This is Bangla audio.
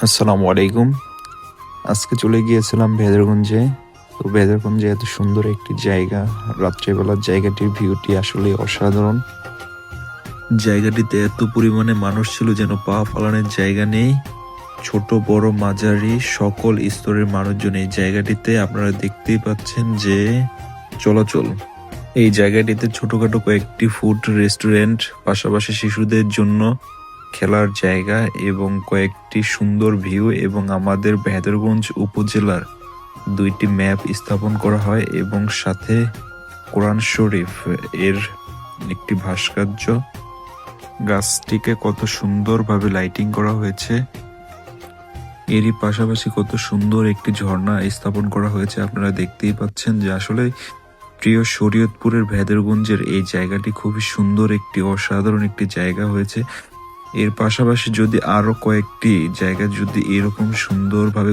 আসসালামু আলাইকুম। আজকে চলে গিয়েছিলাম ভেদরগঞ্জে। তো ভেদরগঞ্জে এত সুন্দর একটি জায়গা, রাত্রেবেলার জায়গাটির ভিউটি আসলে অসাধারণ। জায়গাটিতে এত পরিমাণে মানুষ ছিল যেন পা ফেলানোর জায়গা নেই। ছোট বড় মাঝারি সকল স্তরের মানুষজন এই জায়গাটিতে আপনারা দেখতেই পাচ্ছেন যে চলাচল। এই জায়গাটিতে ছোটখাটো কয়েকটি ফুড রেস্টুরেন্ট, পাশাপাশি শিশুদের জন্য খেলার জায়গা এবং কয়েকটি সুন্দর ভিউ এবং আমাদের ভেদরগঞ্জ উপজেলার 2টি ম্যাপ স্থাপন করা হয় এবং সাথে কোরআন শরীফ এর একটি ভাস্কর্য। গাছটিকে কত সুন্দরভাবে লাইটিং করা হয়েছে, এরই পাশাপাশি কত সুন্দর একটি ঝর্ণা স্থাপন করা হয়েছে। আপনারা দেখতেই পাচ্ছেন যে আসলে প্রিয় শরীয়তপুরের ভেদরগঞ্জের এই জায়গাটি খুবই সুন্দর একটি অসাধারণ একটি জায়গা হয়েছে। এর পাশাপাশি যদি আরো কয়েকটি জায়গা যদি এরকম সুন্দরভাবে